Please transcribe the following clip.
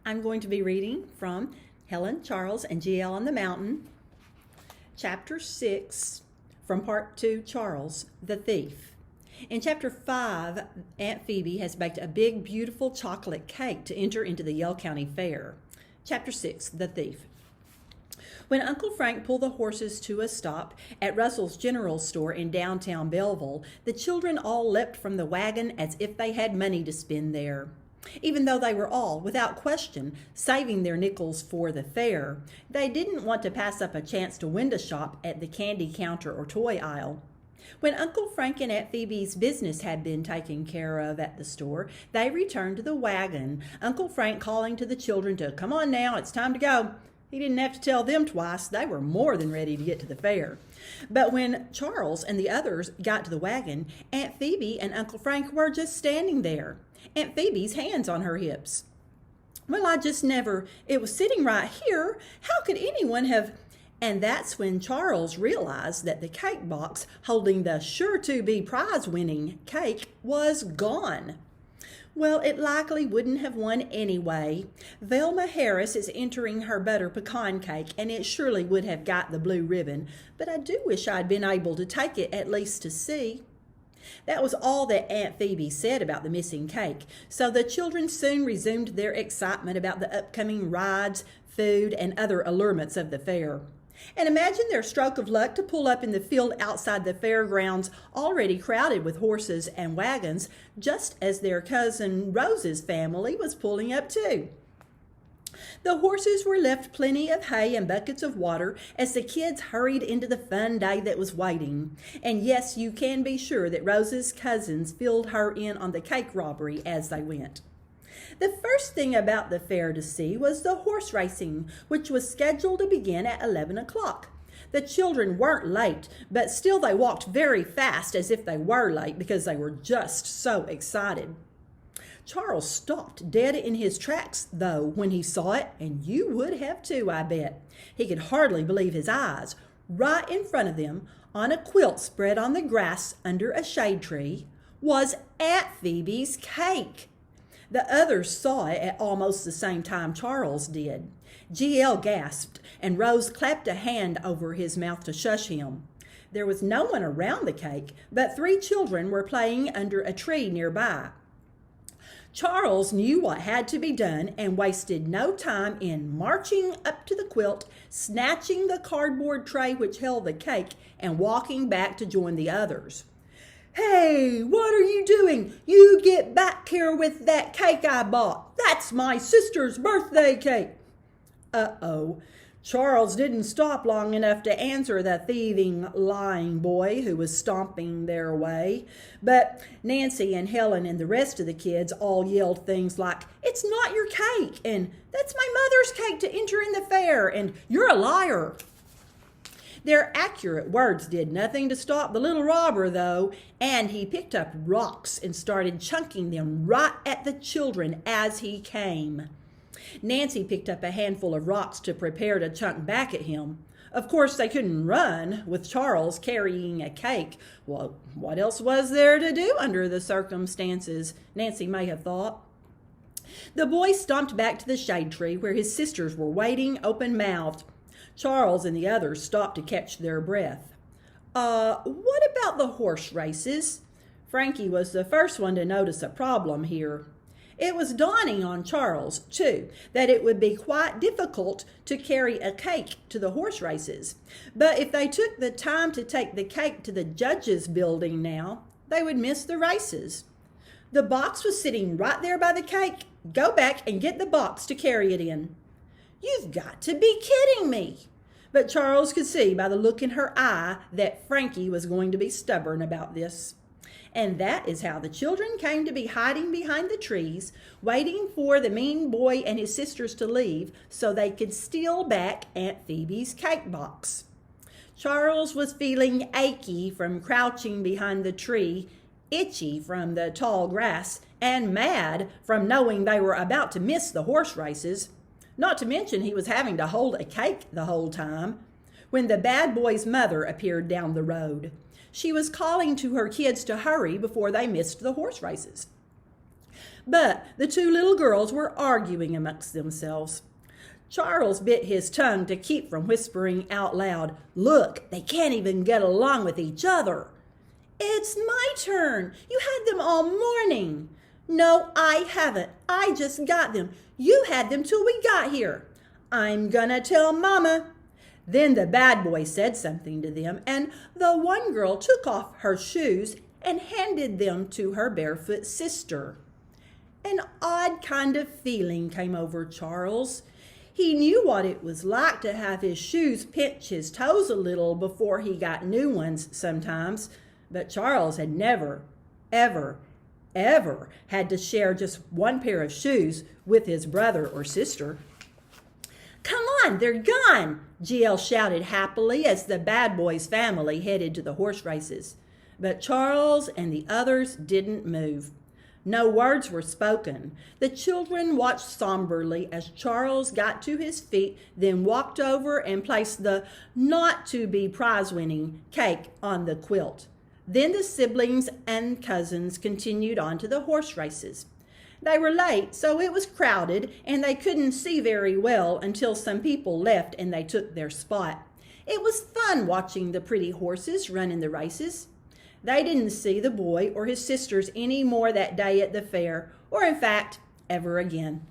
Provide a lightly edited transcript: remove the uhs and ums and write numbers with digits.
I'm going to be reading from Helen, Charles, and GL on the Mountain, Chapter 6, from Part 2, Charles, the Thief. In Chapter 5, Aunt Phoebe has baked a big, beautiful chocolate cake to enter into the Yell County Fair. Chapter 6, The Thief. When Uncle Frank pulled the horses to a stop at Russell's General Store in downtown Belleville, the children all leapt from the wagon as if they had money to spend there. Even though they were all, without question, saving their nickels for the fair, they didn't want to pass up a chance to window shop at the candy counter or toy aisle. When Uncle Frank and Aunt Phoebe's business had been taken care of at the store, they returned to the wagon, Uncle Frank calling to the children to come on now, it's time to go. He didn't have to tell them twice. They were more than ready to get to the fair. But when Charles and the others got to the wagon, Aunt Phoebe and Uncle Frank were just standing there, Aunt Phoebe's hands on her hips. Well, it was sitting right here. How could anyone have... And that's when Charles realized that the cake box holding the sure-to-be prize-winning cake was gone. Well, it likely wouldn't have won anyway. Velma Harris is entering her butter pecan cake, and it surely would have got the blue ribbon, but I do wish I'd been able to take it at least to see. That was all that Aunt Phoebe said about the missing cake, so the children soon resumed their excitement about the upcoming rides, food, and other allurements of the fair. And imagine their stroke of luck to pull up in the field outside the fairgrounds, already crowded with horses and wagons, just as their cousin Rose's family was pulling up too. The horses were left plenty of hay and buckets of water as the kids hurried into the fun day that was waiting. And yes, you can be sure that Rose's cousins filled her in on the cake robbery as they went. The first thing about the fair to see was the horse racing, which was scheduled to begin at 11 o'clock. The children weren't late, but still they walked very fast as if they were late because they were just so excited. Charles stopped dead in his tracks, though, when he saw it, and you would have too, I bet. He could hardly believe his eyes. Right in front of them, on a quilt spread on the grass under a shade tree, was Aunt Phoebe's cake. The others saw it at almost the same time Charles did. GL gasped, and Rose clapped a hand over his mouth to shush him. There was no one around the cake, but 3 children were playing under a tree nearby. Charles knew what had to be done and wasted no time in marching up to the quilt, snatching the cardboard tray which held the cake, and walking back to join the others. "Hey, what are you doing? You get back here with that cake I bought. That's my sister's birthday cake." Uh-oh. Charles didn't stop long enough to answer the thieving, lying boy who was stomping their way. But Nancy and Helen and the rest of the kids all yelled things like, "It's not your cake," and "That's my mother's cake to enter in the fair," and "You're a liar." Their accurate words did nothing to stop the little robber, though, and he picked up rocks and started chunking them right at the children as he came. Nancy picked up a handful of rocks to prepare to chunk back at him. Of course, they couldn't run with Charles carrying a cake. Well, what else was there to do under the circumstances, Nancy may have thought. The boy stomped back to the shade tree where his sisters were waiting open-mouthed. Charles and the others stopped to catch their breath. What about the horse races?" Frankie was the first one to notice a problem here. It was dawning on Charles, too, that it would be quite difficult to carry a cake to the horse races. But if they took the time to take the cake to the judges' building now, they would miss the races. The box was sitting right there by the cake. Go back and get the box to carry it in. "You've got to be kidding me." But Charles could see by the look in her eye that Frankie was going to be stubborn about this. And that is how the children came to be hiding behind the trees, waiting for the mean boy and his sisters to leave so they could steal back Aunt Phoebe's cake box. Charles was feeling achy from crouching behind the tree, itchy from the tall grass, and mad from knowing they were about to miss the horse races. Not to mention he was having to hold a cake the whole time, when the bad boy's mother appeared down the road. She was calling to her kids to hurry before they missed the horse races. But the two little girls were arguing amongst themselves. Charles bit his tongue to keep from whispering out loud, "Look, they can't even get along with each other." "It's my turn. You had them all morning." "No, I haven't. I just got them. You had them till we got here." "I'm gonna tell Mama." Then the bad boy said something to them, and the one girl took off her shoes and handed them to her barefoot sister. An odd kind of feeling came over Charles. He knew what it was like to have his shoes pinch his toes a little before he got new ones sometimes, but Charles had never, ever had to share just one pair of shoes with his brother or sister. "Come on, they're gone," GL shouted happily as the bad boy's family headed to the horse races. But Charles and the others didn't move. No words were spoken. The children watched somberly as Charles got to his feet, then walked over and placed the not-to-be prize-winning cake on the quilt. Then the siblings and cousins continued on to the horse races. They were late, so it was crowded, and they couldn't see very well until some people left and they took their spot. It was fun watching the pretty horses run in the races. They didn't see the boy or his sisters any more that day at the fair, or in fact, ever again.